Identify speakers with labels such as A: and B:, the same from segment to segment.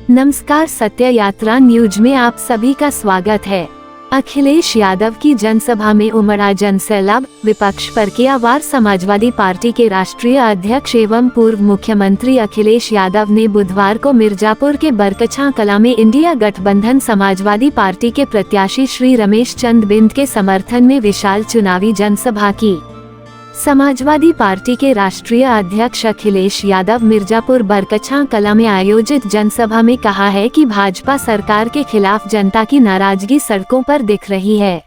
A: नमस्कार, सत्य यात्रा न्यूज में आप सभी का स्वागत है। अखिलेश यादव की जनसभा में उमड़ा जनसैलाब, विपक्ष पर किया वार। समाजवादी पार्टी के राष्ट्रीय अध्यक्ष एवं पूर्व मुख्यमंत्री अखिलेश यादव ने बुधवार को मिर्जापुर के बरकछा कला में इंडिया गठबंधन समाजवादी पार्टी के प्रत्याशी श्री रमेश चंद बिंद के समर्थन में विशाल चुनावी जनसभा की। समाजवादी पार्टी के राष्ट्रीय अध्यक्ष अखिलेश यादव मिर्जापुर बरकछा कला में आयोजित जनसभा में कहा है कि भाजपा सरकार के खिलाफ जनता की नाराजगी सड़कों पर दिख रही है।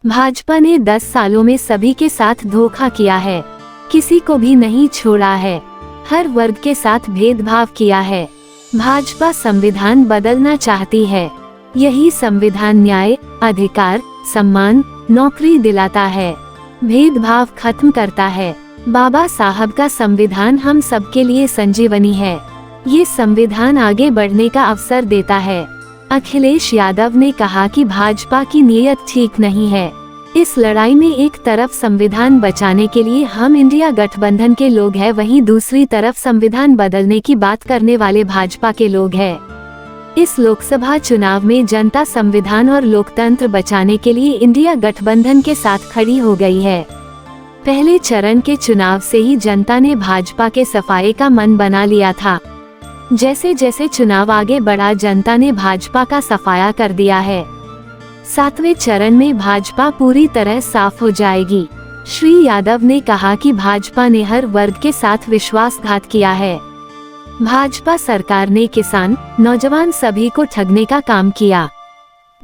A: भाजपा ने 10 सालों में सभी के साथ धोखा किया है, किसी को भी नहीं छोड़ा है, हर वर्ग के साथ भेदभाव किया है। भाजपा संविधान बदलना चाहती है, यही संविधान न्याय, अधिकार, सम्मान, नौकरी दिलाता है, भेदभाव खत्म करता है। बाबा साहब का संविधान हम सबके लिए संजीवनी है, ये संविधान आगे बढ़ने का अवसर देता है। अखिलेश यादव ने कहा कि भाजपा की नीयत ठीक नहीं है। इस लड़ाई में एक तरफ संविधान बचाने के लिए हम इंडिया गठबंधन के लोग हैं, वहीं दूसरी तरफ संविधान बदलने की बात करने वाले भाजपा के लोग हैं। इस लोकसभा चुनाव में जनता संविधान और लोकतंत्र बचाने के लिए इंडिया गठबंधन के साथ खड़ी हो गई है। पहले चरण के चुनाव से ही जनता ने भाजपा के सफाये का मन बना लिया था। जैसे जैसे चुनाव आगे बढ़ा, जनता ने भाजपा का सफाया कर दिया है। 7वें चरण में भाजपा पूरी तरह साफ हो जाएगी। श्री यादव ने कहा कि भाजपा ने हर वर्ग के साथ विश्वासघात किया है। भाजपा सरकार ने किसान, नौजवान सभी को ठगने का काम किया,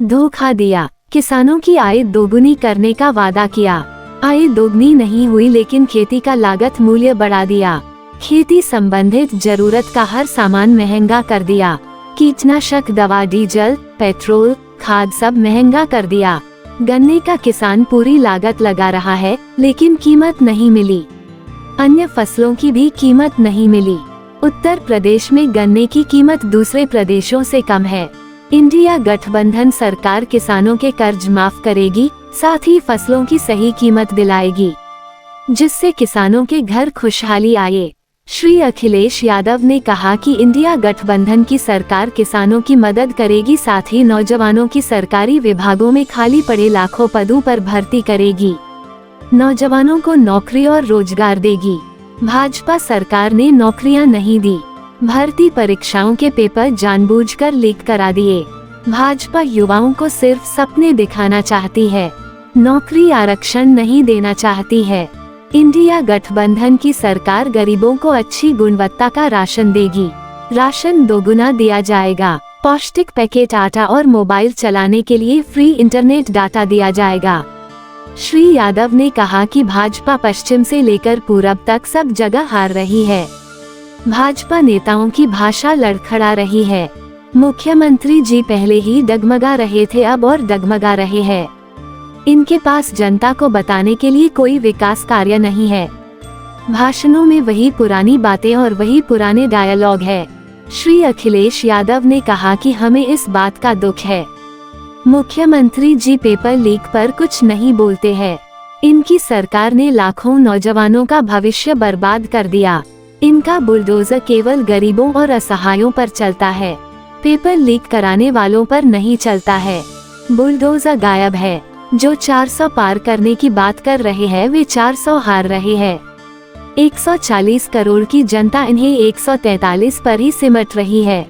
A: धोखा दिया। किसानों की आय दोगुनी करने का वादा किया, आय दोगुनी नहीं हुई लेकिन खेती का लागत मूल्य बढ़ा दिया। खेती संबंधित जरूरत का हर सामान महंगा कर दिया। कीटनाशक दवा, डीजल, पेट्रोल, खाद सब महंगा कर दिया। गन्ने का किसान पूरी लागत लगा रहा है लेकिन कीमत नहीं मिली। अन्य फसलों की भी कीमत नहीं मिली। उत्तर प्रदेश में गन्ने की कीमत दूसरे प्रदेशों से कम है। इंडिया गठबंधन सरकार किसानों के कर्ज माफ करेगी, साथ ही फसलों की सही कीमत दिलाएगी, जिससे किसानों के घर खुशहाली आए। श्री अखिलेश यादव ने कहा कि इंडिया गठबंधन की सरकार किसानों की मदद करेगी, साथ ही नौजवानों की सरकारी विभागों में खाली पड़े लाखों पदों पर भर्ती करेगी, नौजवानों को नौकरी और रोजगार देगी। भाजपा सरकार ने नौकरियां नहीं दी, भर्ती परीक्षाओं के पेपर जानबूझकर लीक करा दिए। भाजपा युवाओं को सिर्फ सपने दिखाना चाहती है, नौकरी आरक्षण नहीं देना चाहती है। इंडिया गठबंधन की सरकार गरीबों को अच्छी गुणवत्ता का राशन देगी, राशन दोगुना दिया जाएगा। पौष्टिक पैकेट आटा और मोबाइल चलाने के लिए फ्री इंटरनेट डाटा दिया जाएगा। श्री यादव ने कहा कि भाजपा पश्चिम से लेकर पूरब तक सब जगह हार रही है। भाजपा नेताओं की भाषा लड़खड़ा रही है। मुख्यमंत्री जी पहले ही डगमगा रहे थे, अब और डगमगा रहे हैं। इनके पास जनता को बताने के लिए कोई विकास कार्य नहीं है। भाषणों में वही पुरानी बातें और वही पुराने डायलॉग है। श्री अखिलेश यादव ने कहा कि हमें इस बात का दुख है, मुख्यमंत्री जी पेपर लीक पर कुछ नहीं बोलते हैं। इनकी सरकार ने लाखों नौजवानों का भविष्य बर्बाद कर दिया। इनका बुलडोजर केवल गरीबों और असहायों पर चलता है, पेपर लीक कराने वालों पर नहीं चलता है। बुलडोजर गायब है। जो 400 पार करने की बात कर रहे हैं वे 400 हार रहे हैं। 140 करोड़ की जनता इन्हें 143 पर ही सिमट रही है।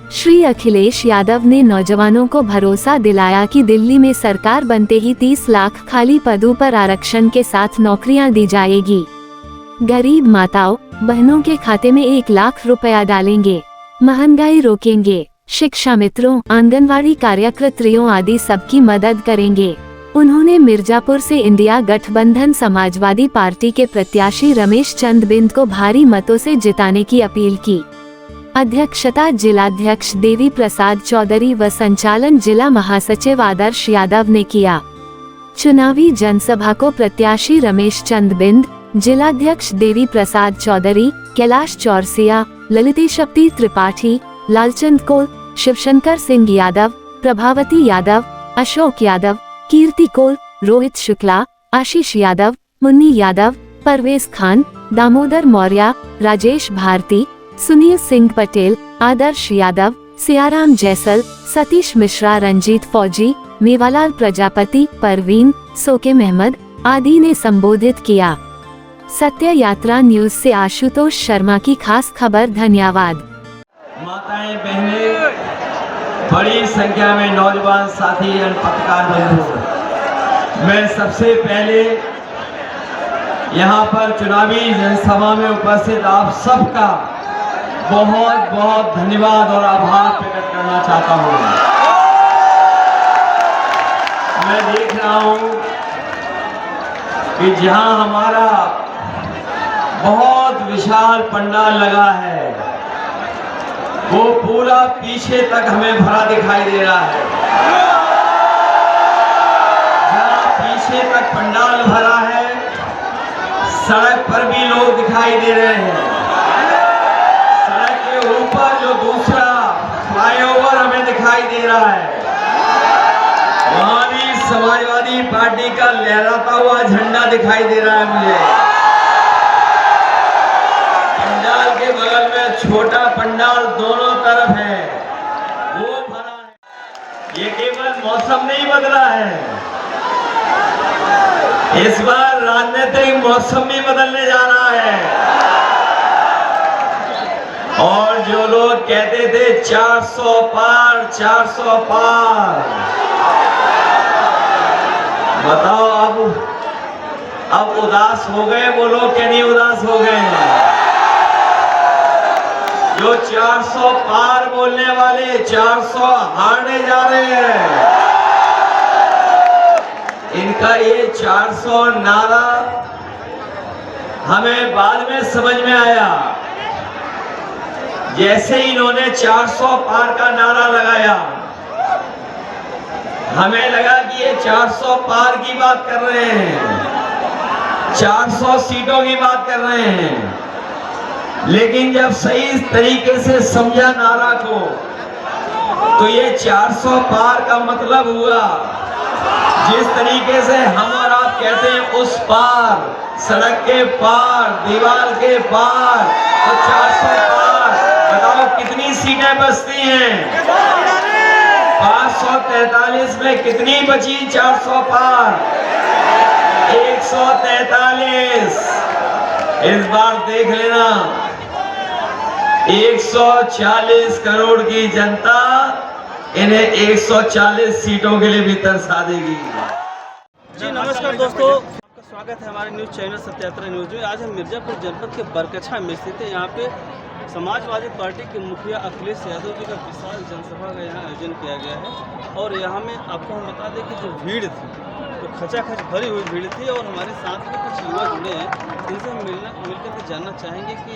A: श्री अखिलेश यादव ने नौजवानों को भरोसा दिलाया कि दिल्ली में सरकार बनते ही 30 लाख खाली पदों पर आरक्षण के साथ नौकरियां दी जाएगी। गरीब माताओं बहनों के खाते में 1 लाख रुपया डालेंगे, महंगाई रोकेंगे, शिक्षा मित्रों, आंगनवाड़ी कार्यकर्त्रियों आदि सबकी मदद करेंगे। उन्होंने मिर्जापुर से इंडिया गठबंधन समाजवादी पार्टी के प्रत्याशी रमेश चंद बिंद को भारी मतों से जिताने की अपील की। अध्यक्षता जिलाध्यक्ष देवी प्रसाद चौधरी व संचालन जिला महासचिव आदर्श यादव ने किया। चुनावी जनसभा को प्रत्याशी रमेश चंद बिंद, जिलाध्यक्ष देवी प्रसाद चौधरी, कैलाश चौरसिया, ललितेशक्ति त्रिपाठी, लालचंद कोल, शिवशंकर सिंह यादव, प्रभावती यादव, अशोक यादव, कीर्ति कोल, रोहित शुक्ला, आशीष यादव, मुन्नी यादव, परवेज खान, दामोदर मौर्य, राजेश भारती, सुनील सिंह पटेल, आदर्श यादव, सियाराम जैसल, सतीश मिश्रा, रंजीत फौजी, मेवालाल प्रजापति, परवीन, सोकेम अहमद आदि ने संबोधित किया। सत्य यात्रा न्यूज से आशुतोष शर्मा की खास खबर। धन्यवाद।
B: माताएं, बहनें, बड़ी संख्या में नौजवान साथी एवं पत्रकार बंधु, मैं सबसे पहले यहाँ पर चुनावी जनसभा में उपस्थित आप सबका बहुत बहुत धन्यवाद और आभार प्रकट करना चाहता हूँ। मैं देख रहा हूँ कि जहाँ हमारा बहुत विशाल पंडाल लगा है वो पूरा पीछे तक हमें भरा दिखाई दे रहा है। जहाँ पीछे तक पंडाल भरा है, सड़क पर भी लोग दिखाई दे रहे हैं। सड़क के ऊपर जो दूसरा फ्लाईओवर हमें दिखाई दे रहा है, वहां भी समाजवादी पार्टी का लहराता हुआ झंडा दिखाई दे रहा है मुझे। पंडाल के बगल में छोटा पंडाल दोनों तरफ है, वो भरा है। ये केवल मौसम नहीं बदला है, इस बार राजनीतिक मौसम भी बदलने जा रहा है। और जो लोग कहते थे 400 पार 400 पार, बताओ अब उदास हो गए वो लोग क्या नहीं उदास हो गए? जो 400 पार बोलने वाले 400 हारने जा रहे हैं। इनका ये 400 नारा हमें बाद में समझ में आया। जैसे ही इन्होंने 400 पार का नारा लगाया, हमें लगा कि ये 400 पार की बात कर रहे हैं, 400 सीटों की बात कर रहे हैं। लेकिन जब सही तरीके से समझा नारा को, तो ये 400 पार का मतलब हुआ जिस तरीके से हम और आप कहते हैं उस पार, सड़क के पार, दीवार के पार, तो 400 पार। बताओ कितनी सीटें बचती हैं? 543 में कितनी बची? 400 पार 143। इस बार देख लेना, 140 करोड़ की जनता इन्हें 140 सीटों के लिए भी तरसा देगी।
C: जी नमस्कार दोस्तों, आपका स्वागत है हमारे न्यूज़ चैनल सत्य यात्रा न्यूज में। आज हम मिर्जापुर जनपद के बरकछा में स्थित है। यहाँ पे समाजवादी पार्टी के मुखिया अखिलेश यादव जी का विशाल जनसभा का यहाँ आयोजन किया गया है। और यहाँ में आपको हम बता दें कि जो भीड़ थी तो खचाखच भरी हुई भीड़ थी। और हमारे साथ में कुछ युवा जुड़े हैं, इनसे हम मिलकर के जानना चाहेंगे कि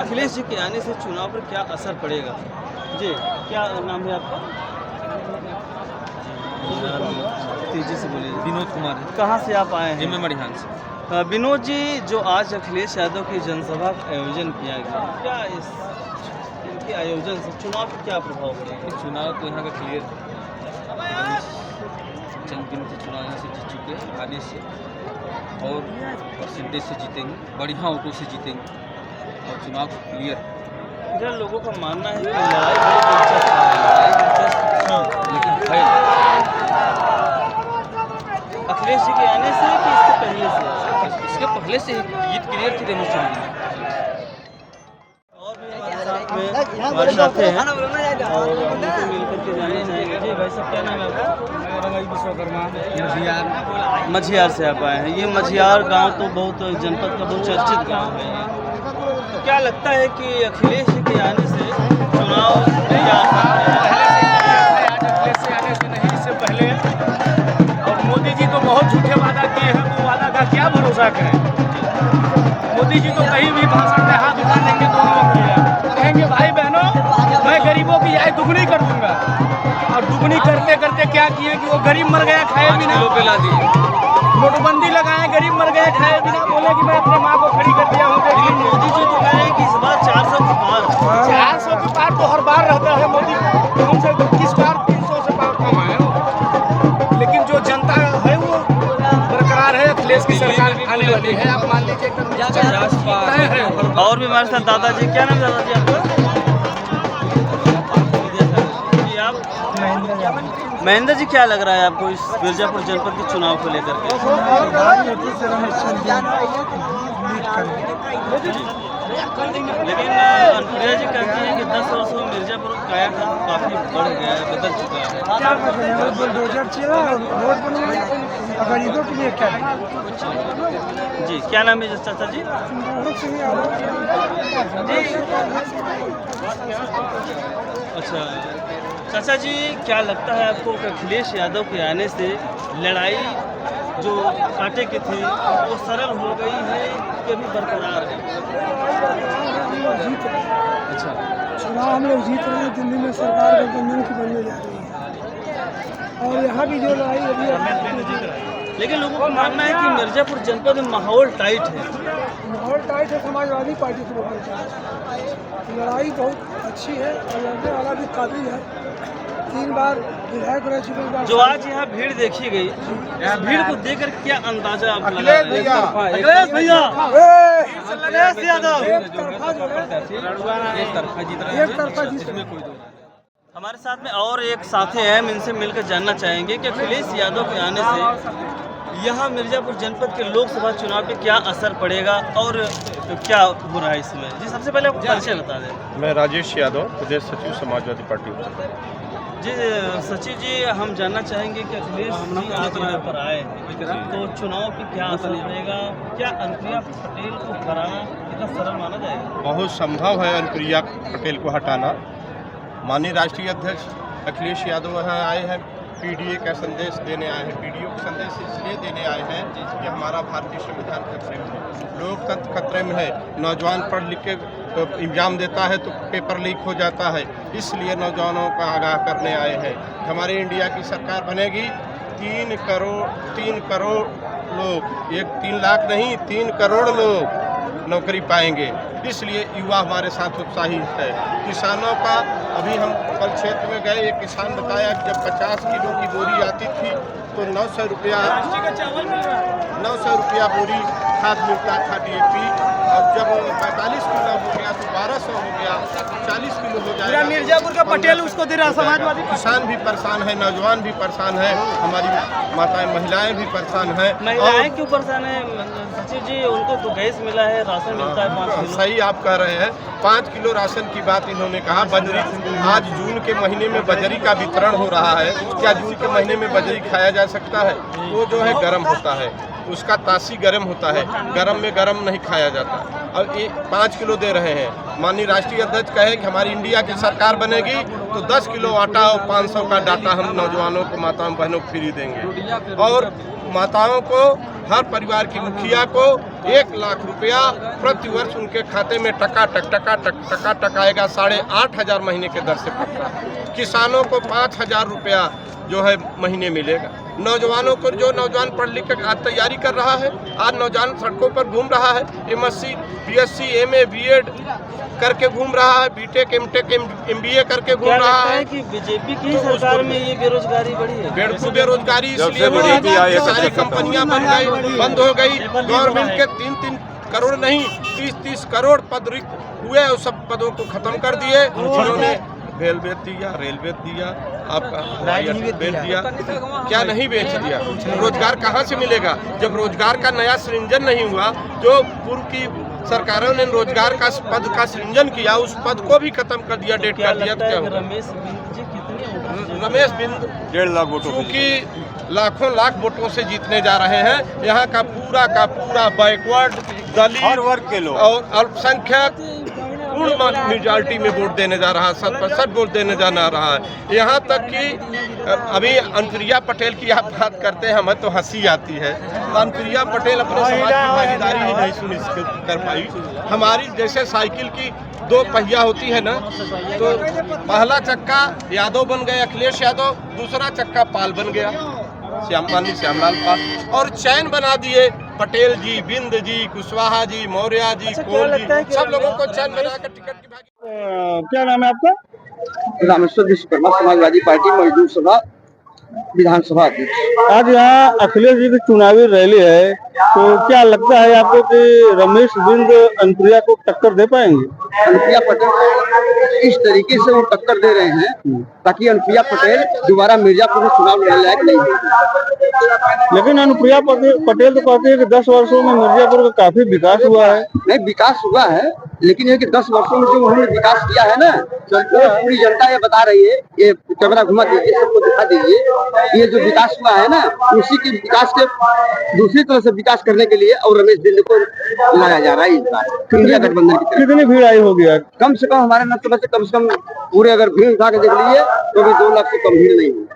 C: अखिलेश जी के आने से चुनाव पर क्या असर पड़ेगा। जी, क्या नाम है आपका? तेजी से बोलिए।
D: विनोद कुमार है।
C: कहाँ से आप आए हैं?
D: मैं मड़िहान से।
C: विनोद जी, जो आज अखिलेश यादव की जनसभा का आयोजन किया गया, क्या इनके आयोजन से चुनाव पर क्या प्रभाव पड़ेगा?
D: चुनाव तो यहाँ का क्लियर है, चंद दिन से चुनाव यहाँ से जीत चुके हैं। आने से और परसेंटेज से जीतेंगे, बढ़िया वोटों से जीतेंगे और चुनाव क्लियर है।
C: इधर लोगों का मानना है कि लड़ाई बड़ी दिलचस्प थी,
D: लेकिन फैल
C: अखिलेश जी के आने से कि इसके पहले से?
D: इसके पहले से ही जीत क्लियर थी देवस्थान में।
C: और भी हमारे साथ में हमारे साथ हैं और उनको मिलकर के जानना चाहेंगे। जी भाई साहब, क्या नाम है आपका?
D: विश्वकर्मा
C: मझियार से आप आए हैं। ये मझियार गांव तो बहुत जनपद का बहुत चर्चित गांव है ये। तो क्या लगता है कि अखिलेश जी के आने से चुनाव क्या
E: अखिलेश से आने से नहीं, इससे पहले और मोदी जी तो बहुत झूठे वादा किए हैं, वो वादा का क्या भरोसा करें। मोदी जी तो कहीं भी भाषण में हाथ उठा देंगे, दोनों उंगलियां कहेंगे भाई बहनों मैं गरीबों की आय दुगनी कर दूंगा। और दुगनी करते करते क्या किए कि वो गरीब मर गया खाए बिना,
D: पे ला दिए।
E: नोटबंदी लगाए, गरीब मर गए खाए बिना, बोले कि मैं अपने माँ को खड़ी कर दिया हूँ।
C: लेकिन मोदी जी तो कह रहे हैं कि इस बार 400 के पार।
E: 400 के पार तो हर बार रहता है मोदी, कौन से किस बार 300 से पार कम है। लेकिन जो जनता है वो बरकरार है, अखिलेश की सरकार आने वाली है। आप मान लीजिए
C: और भी हमारे साथ दादाजी, क्या नाम दादाजी आपका? महेंद्र जी, क्या लग रहा है आपको इस मिर्जापुर जनपद के चुनाव को लेकर के? लेकिन अनुप्रिया जी कहती हैं कि 10 वर्षों में मिर्जापुर कायाकल्प काफी बढ़ गया है, बदल चुका है।
F: क्या कर रहे हैं? बुलडोजर चला रोड बनवाए, गरीबों के लिए क्या है?
C: जी, क्या नाम है चाचा जी? अच्छा चाचा जी, क्या लगता है आपको कि अखिलेश यादव के आने से लड़ाई जो कांटे की थी वो सरल हो गई है कि अभी बरकरार है? अच्छा,
F: चुनाव हम लोग जीत रहे हैं। दिल्ली में सरकार गठबंधन की बनने जा रही है और यहाँ की जो लड़ाई अभी
C: लेकिन लोगों का मानना है कि मिर्जापुर जनपद में माहौल टाइट है।
F: माहौल टाइट है। समाजवादी पार्टी की माहौल टाइट है। लड़ाई बहुत अच्छी है और लड़ने वाला भी काबिल है। 3 बार विधायक रह चुके हैं।
C: जो आज यहाँ भीड़ देखी गई, इस भीड़ को देखकर क्या अंदाजा आप लगा रहे हैं? अखिलेश भैया, अखिलेश यादव
F: एक तरफा जीत रहे हैं।
C: हमारे साथ में और एक साथी हैं, हम इनसे मिलकर जानना चाहेंगे कि अखिलेश यादव के आने से यहाँ मिर्जापुर जनपद के लोकसभा चुनाव पे क्या असर पड़ेगा और क्या हो रहा है इसमें। जी, सबसे पहले परिचय बता दें।
G: मैं राजेश यादव, प्रदेश सचिव समाजवादी पार्टी उत्तर प्रदेश।
C: जी सचिव जी, हम जानना चाहेंगे कि अखिलेश जी आज यहाँ पर आए तो चुनाव पे क्या असर पड़ेगा? क्या अनुप्रिया पटेल को हराना इतना सरल माना जाएगा?
G: बहुत संभव है अनुप्रिया पटेल को हटाना। माननीय राष्ट्रीय अध्यक्ष अखिलेश यादव यहाँ आए हैं, पीडीए का संदेश देने आए हैं। पीडीओ का संदेश इसलिए देने आए हैं कि हमारा भारतीय संविधान खतरे में है, लोकतंत्र खतरे में है। नौजवान पढ़ लिख के एग्जाम देता है तो पेपर लीक हो जाता है, इसलिए नौजवानों का आगाह करने आए हैं। हमारे इंडिया की सरकार बनेगी, 3 करोड़ लोग, एक 3 लाख नहीं 3 करोड़ लोग नौकरी पाएंगे। इसलिए युवा हमारे साथ उत्साहित है। किसानों का अभी हम कल क्षेत्र में गए, एक किसान बताया कि जब 50 किलो की बोरी आती थी तो 900 रुपया बोरी खाद मिलता था DAP। अब जब 45 किलो हो गया तो 1200 हो गया, 40 किलो हो जाएगा।
E: मिर्जापुर का पटेल उसको दे रहा, समाजवादी
G: किसान भी परेशान है, नौजवान भी परेशान है, हमारी माताएं महिलाएं भी परेशान हैं।
C: महिलाएं क्यों परेशान है सचिव जी? उनको तो गैस मिला है, राशन मिलता है 5 किलो।
G: सही आप कह रहे हैं, 5 किलो राशन की बात इन्होंने कहा। बजरी, आज जून के महीने में बजरी का वितरण हो रहा है। क्या जून के महीने में बजरी खाया जा सकता है? वो जो है गर्म होता है, उसका तासी गर्म होता है, गर्म में गर्म नहीं खाया जाता। अब ये 5 किलो दे रहे हैं। माननीय राष्ट्रीय अध्यक्ष कहे कि हमारी इंडिया की सरकार बनेगी तो 10 किलो आटा और 500 का डाटा हम नौजवानों को, माताओं बहनों को फ्री देंगे। और माताओं को, हर परिवार की मुखिया को 1 लाख रुपया प्रति वर्ष उनके खाते में टका आएगा। 8,500 महीने के दर से पड़ता। किसानों को 5,000 रुपया जो है महीने मिलेगा। नौजवानों को, जो नौजवान पढ़ लिख कर आज तैयारी कर रहा है, आज नौजवान सड़कों पर घूम रहा है, MSc, BSc, MA, BEd करके घूम रहा है, BTech, MTech, MBA करके घूम रहा है।
C: कि बीजेपी की सरकार में ये बेरोजगारी बढ़ी है?
G: बेरोजगारी इसलिए बढ़ी कि सारी कंपनियां बंद हो गई। गवर्नमेंट के 3-3 करोड़ नहीं 30-30 करोड़ पद रिक्त हुए, और सब पदों को खत्म कर दिए। उन्होंने रेल बेच दिया, आपका बेच दिया, क्या नहीं बेच दिया? रोजगार कहाँ से मिलेगा जब रोजगार का नया सृजन नहीं हुआ? जो पूर्व की सरकारों ने रोजगार का पद का सृजन किया, उस पद को भी खत्म कर दिया, डेट कर दिया। तो क्या होगा? रमेश बिंद 1.5 लाख वोटों, क्योंकि लाख वोटों से जीतने जा रहे हैं। यहाँ का पूरा बैकवर्ड, दलित वर्ग के लोग और अल्पसंख्यक पूर्ण मेजॉरिटी में वोट देने जा रहा है, 7% वोट देने जाना रहा है। यहाँ तक कि अभी अनुप्रिया पटेल की आप बात करते हैं, हमें तो हंसी आती है। अनुप्रिया पटेल अपने समाज की भागीदारी ही नहीं सुनिश्चित कर पाई। हमारी जैसे साइकिल की 2 पहिया होती है ना, तो पहला चक्का यादव बन गए अखिलेश यादव, दूसरा चक्का पाल बन गया श्यामलाल पाल, और चैन बना दिए पटेल जी, बिंद जी, कुशवाहा जी, मौर्य जी, कोल जी, सब लोगों को चैन बनाकर टिकट की भागी।
E: क्या नाम है आपका?
H: रामेश्वर विश्वकर्मा, समाजवादी पार्टी मजदूर सभा विधानसभा अध्यक्ष।
C: आज यहाँ अखिलेश जी की चुनावी रैली है, तो क्या लगता है आपको कि रमेश बिंद अनुप्रिया को टक्कर दे पाएंगे?
H: अनुप्रिया पटेल इस तरीके से वो टक्कर दे रहे हैं ताकि अनुप्रिया पटेल दोबारा मिर्जापुर में चुनाव लड़ने लायक नहीं है।
C: लेकिन अनुप्रिया पटेल तो कहती है कि 10 वर्षों में मिर्जापुर का काफी विकास हुआ है।
H: नहीं, विकास हुआ है, लेकिन ये कि 10 वर्षों में जो उन्होंने विकास किया है ना, तो पूरी जनता ये बता रही है। ये कैमरा घुमा दीजिए, सबको दिखा दीजिए। ये जो विकास हुआ है ना, उसी के विकास के दूसरी तरह से विकास करने के लिए और रमेश बिंद को लाया जा रहा है इस बार इंडिया गठबंधन की तरफ।
C: कितनी भीड़ आई होगी आज?
H: कम से कम हमारे नस्ल से कम पूरे अगर भीड़ उठा के देख लीजिए तो भी 2 लाख से कम भीड़ नहीं हुई।